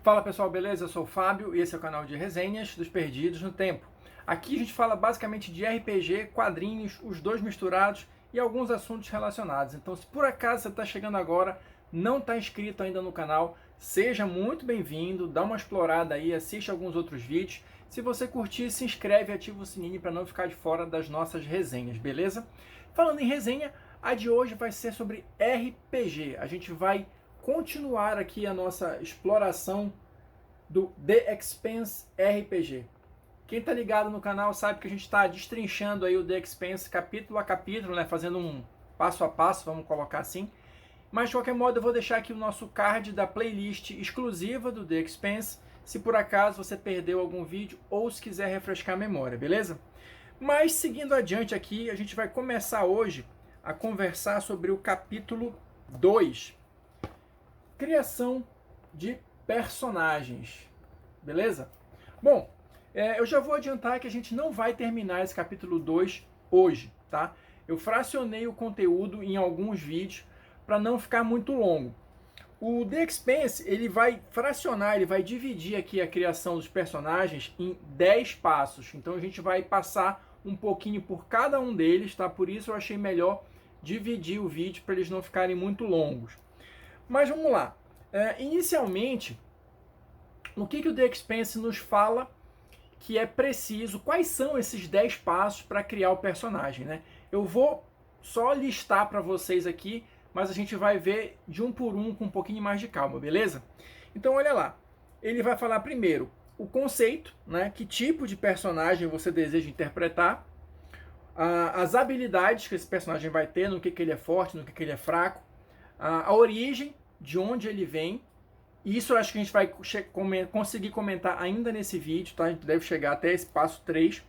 Fala pessoal, beleza? Eu sou o Fábio e esse é o canal de resenhas dos Perdidos no Tempo. Aqui a gente fala basicamente de RPG, quadrinhos, os dois misturados e alguns assuntos relacionados. Então, se por acaso você está chegando agora, não está inscrito ainda no canal, seja muito bem-vindo, dá uma explorada aí, assiste alguns outros vídeos. Se você curtir, se inscreve e ativa o sininho para não ficar de fora das nossas resenhas, beleza? Falando em resenha, a de hoje vai ser sobre RPG. A gente vai continuar aqui a nossa exploração do The Expanse RPG. Quem tá ligado no canal sabe que a gente está destrinchando aí o The Expanse capítulo a capítulo, né, fazendo um passo a passo, vamos colocar assim. Mas de qualquer modo eu vou deixar aqui o nosso card da playlist exclusiva do The Expanse, se por acaso você perdeu algum vídeo ou se quiser refrescar a memória, beleza? Mas seguindo adiante aqui, a gente vai começar hoje a conversar sobre o capítulo 2. Criação de personagens, beleza? Bom, eu já vou adiantar que a gente não vai terminar esse capítulo 2 hoje, tá? Eu fracionei o conteúdo em alguns vídeos para não ficar muito longo. O The Expanse, ele vai fracionar, ele vai dividir aqui a criação dos personagens em 10 passos. Então a gente vai passar um pouquinho por cada um deles, tá? Por isso eu achei melhor dividir o vídeo para eles não ficarem muito longos. Mas vamos lá. Inicialmente, o que o The Expanse nos fala que é preciso, quais são esses 10 passos para criar o personagem, né? Eu vou só listar para vocês aqui, mas a gente vai ver de um por um com um pouquinho mais de calma, beleza? Então olha lá, ele vai falar primeiro o conceito, né? Que tipo de personagem você deseja interpretar, as habilidades que esse personagem vai ter, no que ele é forte, no que ele é fraco, a origem, de onde ele vem. Isso eu acho que a gente vai conseguir comentar ainda nesse vídeo, tá? A gente deve chegar até esse passo 3.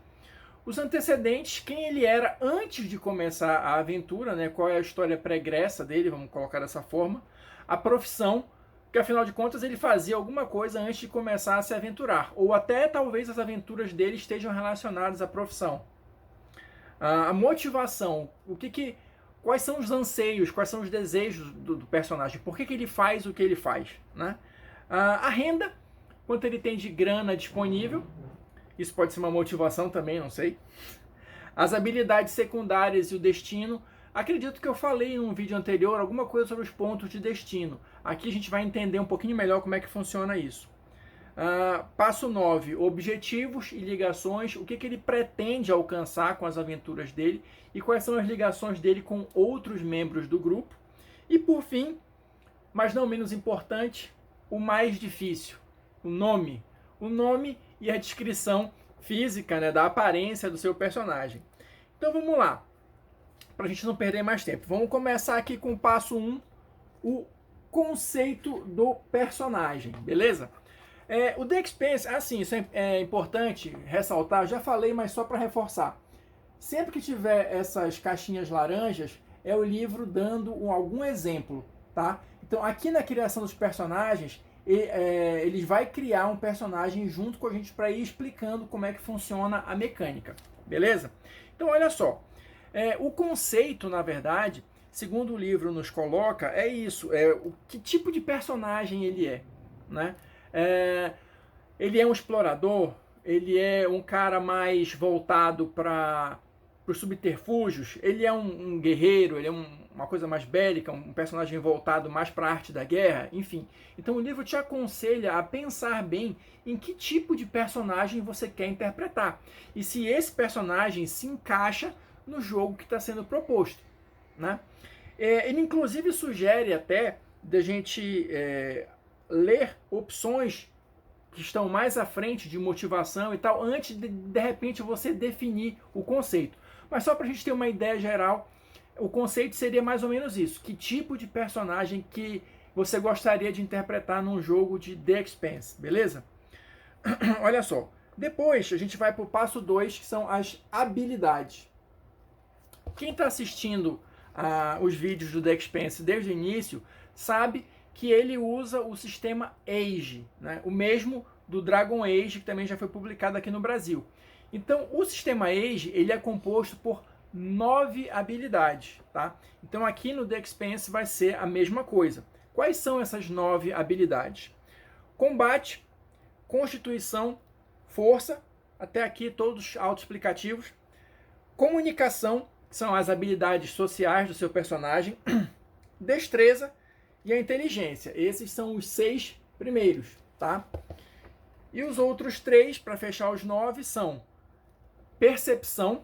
Os antecedentes, quem ele era antes de começar a aventura, né? Qual é a história pregressa dele, vamos colocar dessa forma. A profissão, que afinal de contas ele fazia alguma coisa antes de começar a se aventurar. Ou até talvez as aventuras dele estejam relacionadas à profissão. A motivação, quais são os anseios, quais são os desejos do personagem, por que ele faz o que ele faz, né? A renda, quanto ele tem de grana disponível, isso pode ser uma motivação também, não sei. As habilidades secundárias e o destino, acredito que eu falei num vídeo anterior alguma coisa sobre os pontos de destino. Aqui a gente vai entender um pouquinho melhor como é que funciona isso. Passo 9, objetivos e ligações, o que ele pretende alcançar com as aventuras dele e quais são as ligações dele com outros membros do grupo. E por fim, mas não menos importante, o mais difícil, o nome e a descrição física, né, da aparência do seu personagem. Então vamos lá, para a gente não perder mais tempo. Vamos começar aqui com o passo 1, o conceito do personagem, beleza? O The Expanse, assim, isso é importante ressaltar, já falei, mas só para reforçar. Sempre que tiver essas caixinhas laranjas, é o livro dando algum exemplo, tá? Então, aqui na criação dos personagens, ele vai criar um personagem junto com a gente para ir explicando como é que funciona a mecânica, beleza? Então, olha só, o conceito, na verdade, segundo o livro nos coloca, é isso, que tipo de personagem ele é, né? Ele é um explorador, ele é um cara mais voltado para os subterfúgios, ele é um guerreiro, ele é uma coisa mais bélica, um personagem voltado mais para a arte da guerra, enfim. Então o livro te aconselha a pensar bem em que tipo de personagem você quer interpretar e se esse personagem se encaixa no jogo que está sendo proposto, né? Ele inclusive sugere até da gente ler opções que estão mais à frente de motivação e tal, antes de repente você definir o conceito. Mas só para a gente ter uma ideia geral, o conceito seria mais ou menos isso. Que tipo de personagem que você gostaria de interpretar num jogo de The Expanse, beleza? Olha só. Depois a gente vai para o passo 2, que são as habilidades. Quem está assistindo os vídeos do The Expanse desde o início, sabe que ele usa o sistema Age, né? O mesmo do Dragon Age, que também já foi publicado aqui no Brasil. Então, o sistema Age, ele é composto por 9 habilidades, tá? Então, aqui no The Expanse vai ser a mesma coisa. Quais são essas 9 habilidades? combate, constituição, força, até aqui todos autoexplicativos, comunicação, que são as habilidades sociais do seu personagem, destreza e a inteligência. Esses são os 6 primeiros, tá? E os outros 3, para fechar os 9, são percepção,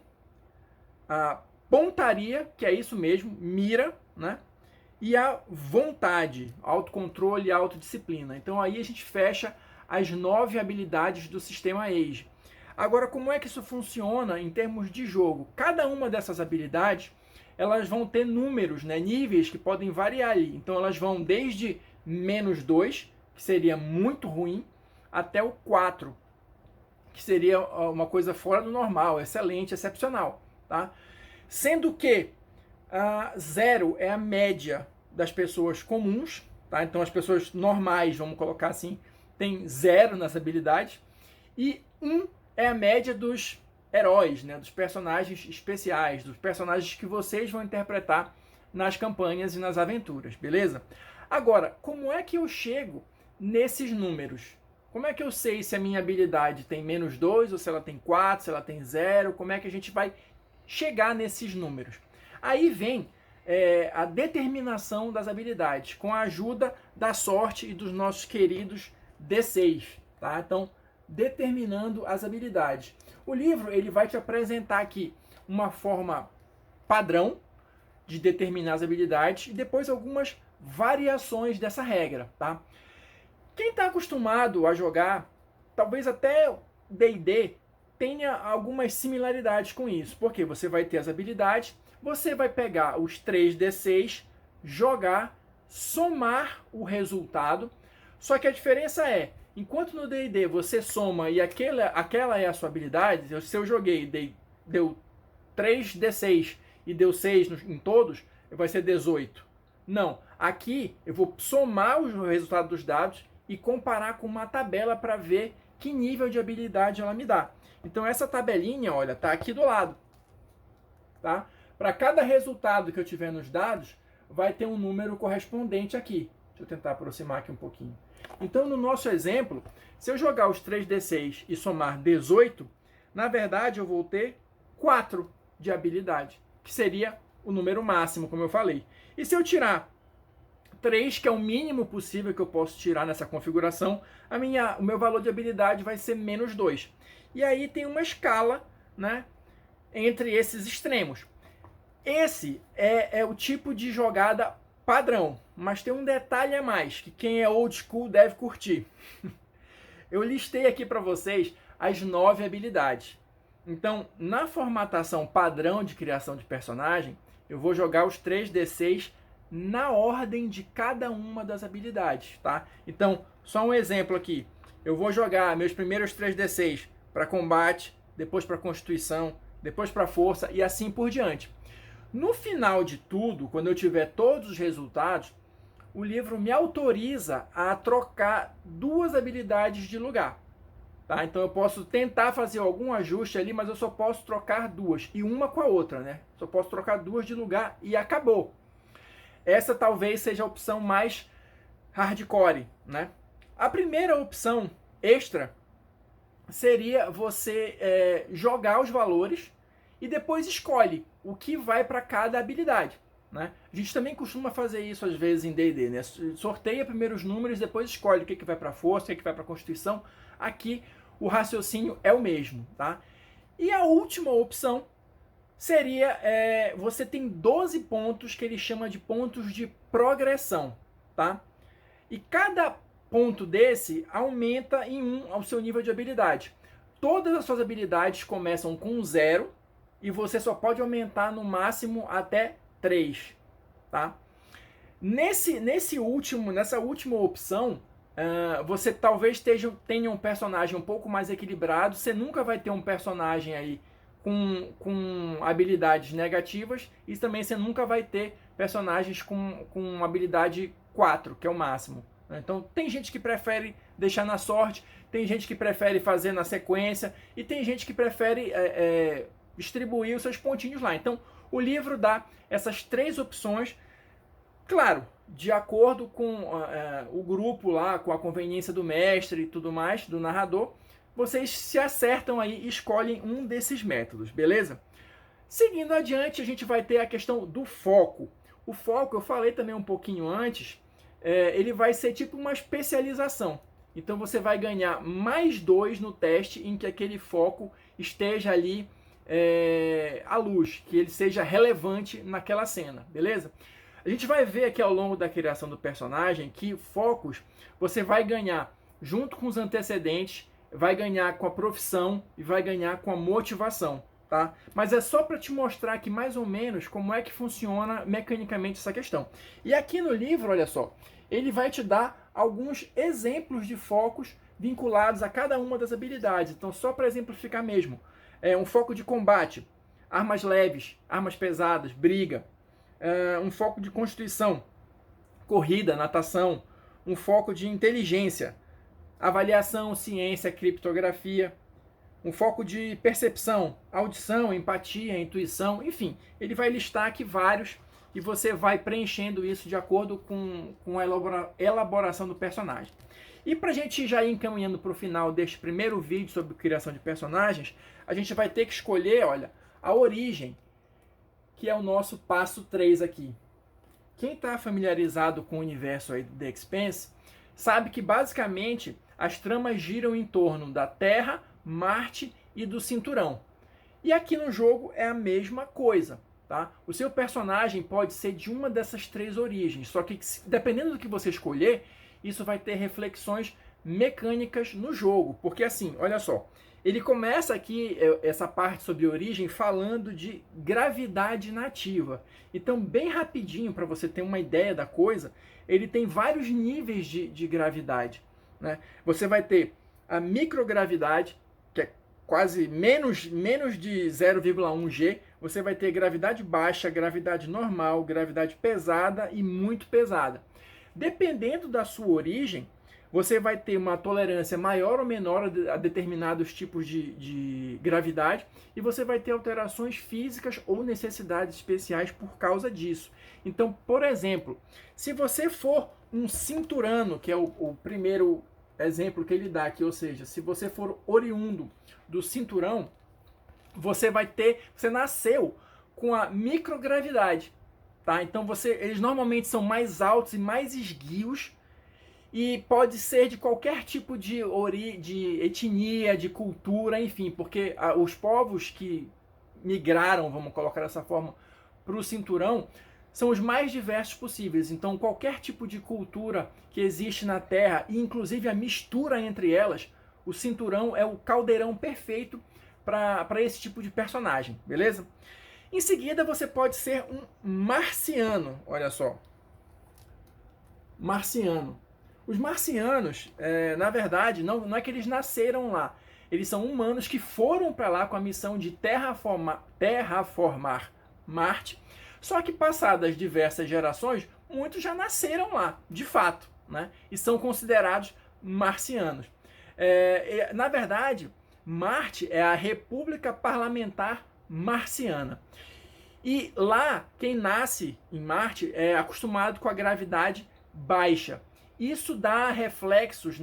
a pontaria, que é isso mesmo, mira, né? E a vontade, autocontrole e autodisciplina. Então aí a gente fecha as 9 habilidades do sistema AGE. Agora, como é que isso funciona em termos de jogo? Cada uma dessas habilidades, elas vão ter números, né, níveis que podem variar ali. Então elas vão desde -2, que seria muito ruim, até o 4, que seria uma coisa fora do normal, excelente, excepcional, tá? Sendo que 0 é a média das pessoas comuns, tá? Então as pessoas normais, vamos colocar assim, tem 0 nas habilidades, e 1 é a média dos heróis, né? Dos personagens especiais, dos personagens que vocês vão interpretar nas campanhas e nas aventuras, beleza? Agora, como é que eu chego nesses números? Como é que eu sei se a minha habilidade tem -2, ou se ela tem 4, se ela tem 0? Como é que a gente vai chegar nesses números? Aí vem a determinação das habilidades, com a ajuda da sorte e dos nossos queridos D6, tá? Então, determinando as habilidades. O livro ele vai te apresentar aqui uma forma padrão de determinar as habilidades e depois algumas variações dessa regra, tá? Quem está acostumado a jogar, talvez até D&D, tenha algumas similaridades com isso, porque você vai ter as habilidades, você vai pegar os 3d6, jogar, somar o resultado, só que a diferença é, enquanto no D&D você soma e aquela é a sua habilidade, se eu joguei, deu 3d6 e deu 6 em todos, vai ser 18. Não, aqui eu vou somar o resultado dos dados e comparar com uma tabela para ver que nível de habilidade ela me dá. Então essa tabelinha, olha, tá aqui do lado, tá? Para cada resultado que eu tiver nos dados, vai ter um número correspondente aqui. Deixa eu tentar aproximar aqui um pouquinho. Então, no nosso exemplo, se eu jogar os 3d6 e somar 18, na verdade eu vou ter 4 de habilidade, que seria o número máximo, como eu falei. E se eu tirar 3, que é o mínimo possível que eu posso tirar nessa configuração, o meu valor de habilidade vai ser -2. E aí tem uma escala, né, entre esses extremos. Esse é o tipo de jogada padrão, mas tem um detalhe a mais, que quem é old school deve curtir. Eu listei aqui para vocês as 9 habilidades. Então, na formatação padrão de criação de personagem, eu vou jogar os 3d6 na ordem de cada uma das habilidades, tá? Então, só um exemplo aqui. Eu vou jogar meus primeiros 3d6 para combate, depois para constituição, depois para força e assim por diante. No final de tudo, quando eu tiver todos os resultados, o livro me autoriza a trocar 2 habilidades de lugar. Tá? Então eu posso tentar fazer algum ajuste ali, mas eu só posso trocar 2. E uma com a outra, né? Só posso trocar 2 de lugar e acabou. Essa talvez seja a opção mais hardcore, né? A primeira opção extra seria você jogar os valores e depois escolhe o que vai para cada habilidade, né? A gente também costuma fazer isso às vezes em D&D, né? Sorteia primeiro os números, depois escolhe o que vai para força, o que vai para constituição. Aqui o raciocínio é o mesmo, tá? E a última opção seria, você tem 12 pontos que ele chama de pontos de progressão, tá? E cada ponto desse aumenta em 1 ao seu nível de habilidade. Todas as suas habilidades começam com 0 e você só pode aumentar no máximo até 3, tá? Nessa última opção, você talvez tenha um personagem um pouco mais equilibrado. Você nunca vai ter um personagem aí com habilidades negativas, e também você nunca vai ter personagens com habilidade 4, que é o máximo. Então tem gente que prefere deixar na sorte, tem gente que prefere fazer na sequência, e tem gente que prefere distribuir os seus pontinhos lá. Então o livro dá essas 3 opções. Claro, de acordo com o grupo lá, com a conveniência do mestre e tudo mais, do narrador, vocês se acertam aí e escolhem um desses métodos, beleza? Seguindo adiante, a gente vai ter a questão do foco. O foco, eu falei também um pouquinho antes, ele vai ser tipo uma especialização. Então você vai ganhar mais 2 no teste em que aquele foco esteja ali à luz, que ele seja relevante naquela cena, beleza? A gente vai ver aqui ao longo da criação do personagem que focos você vai ganhar junto com os antecedentes, vai ganhar com a profissão e vai ganhar com a motivação, tá? Mas é só para te mostrar aqui mais ou menos como é que funciona mecanicamente essa questão. E aqui no livro, olha só, ele vai te dar alguns exemplos de focos vinculados a cada uma das habilidades. Então, só para exemplificar mesmo, um foco de combate, armas leves, armas pesadas, briga. Um foco de constituição, corrida, natação, um foco de inteligência, avaliação, ciência, criptografia, um foco de percepção, audição, empatia, intuição, enfim, ele vai listar aqui vários e você vai preenchendo isso de acordo com a elaboração do personagem. E para a gente já ir encaminhando para o final deste primeiro vídeo sobre criação de personagens, a gente vai ter que escolher, olha, a origem, que é o nosso passo 3 aqui. Quem está familiarizado com o universo aí do The Expanse sabe que basicamente as tramas giram em torno da Terra, Marte e do Cinturão. E aqui no jogo é a mesma coisa, tá? O seu personagem pode ser de uma dessas 3 origens, só que dependendo do que você escolher, isso vai ter reflexões mecânicas no jogo, porque assim, olha só, ele começa aqui, essa parte sobre origem, falando de gravidade nativa. Então, bem rapidinho, para você ter uma ideia da coisa, ele tem vários níveis de gravidade, né? Você vai ter a microgravidade, que é quase menos de 0,1 G. Você vai ter gravidade baixa, gravidade normal, gravidade pesada e muito pesada. Dependendo da sua origem, você vai ter uma tolerância maior ou menor a determinados tipos de gravidade e você vai ter alterações físicas ou necessidades especiais por causa disso. Então, por exemplo, se você for um cinturano, que é o primeiro exemplo que ele dá aqui, ou seja, se você for oriundo do cinturão, você nasceu com a microgravidade, tá? Então eles normalmente são mais altos e mais esguios, e pode ser de qualquer tipo de etnia, de cultura, enfim, porque os povos que migraram, vamos colocar dessa forma, para o cinturão, são os mais diversos possíveis. Então, qualquer tipo de cultura que existe na Terra, e inclusive a mistura entre elas, o cinturão é o caldeirão perfeito para esse tipo de personagem, beleza? Em seguida, você pode ser um marciano, olha só. Marciano. Os marcianos, na verdade, não é que eles nasceram lá. Eles são humanos que foram para lá com a missão de terraformar Marte. Só que passadas diversas gerações, muitos já nasceram lá, de fato, né? E são considerados marcianos. Na verdade, Marte é a República Parlamentar Marciana. E lá, quem nasce em Marte é acostumado com a gravidade baixa. Isso dá reflexos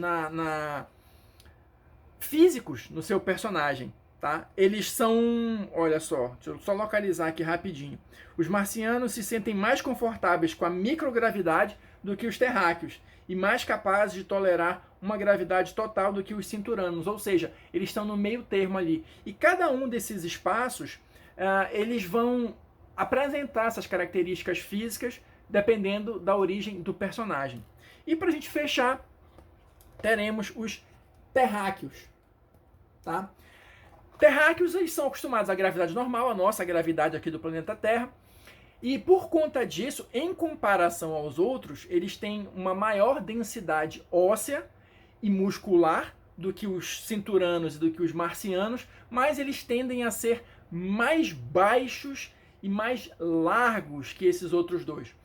físicos no seu personagem, tá? Eles são, olha só, deixa eu só localizar aqui rapidinho. Os marcianos se sentem mais confortáveis com a microgravidade do que os terráqueos e mais capazes de tolerar uma gravidade total do que os cinturanos, ou seja, eles estão no meio termo ali. E cada um desses espaços, eles vão apresentar essas características físicas dependendo da origem do personagem. E para a gente fechar, teremos os terráqueos, tá? Terráqueos, eles são acostumados à gravidade normal, a nossa gravidade aqui do planeta Terra, e por conta disso, em comparação aos outros, eles têm uma maior densidade óssea e muscular do que os cinturanos e do que os marcianos, mas eles tendem a ser mais baixos e mais largos que esses outros dois,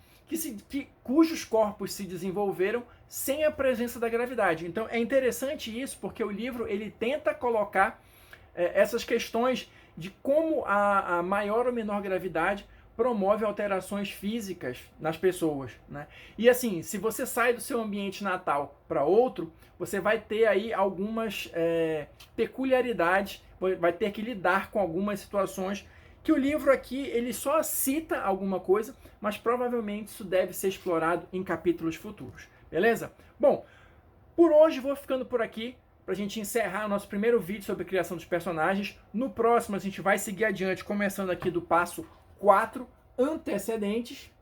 cujos corpos se desenvolveram sem a presença da gravidade. Então é interessante isso, porque o livro ele tenta colocar essas questões de como a maior ou menor gravidade promove alterações físicas nas pessoas, né? E assim, se você sai do seu ambiente natal para outro, você vai ter aí algumas peculiaridades, vai ter que lidar com algumas situações que o livro aqui ele só cita alguma coisa, mas provavelmente isso deve ser explorado em capítulos futuros, beleza? Bom, por hoje vou ficando por aqui para a gente encerrar o nosso primeiro vídeo sobre criação dos personagens. No próximo a gente vai seguir adiante, começando aqui do passo 4, antecedentes.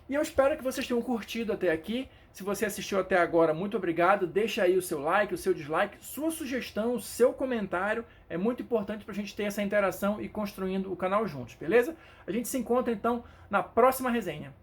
E eu espero que vocês tenham curtido até aqui. Se você assistiu até agora, muito obrigado. Deixa aí o seu like, o seu dislike, sua sugestão, o seu comentário. É muito importante para a gente ter essa interação e construindo o canal juntos, beleza? A gente se encontra então na próxima resenha.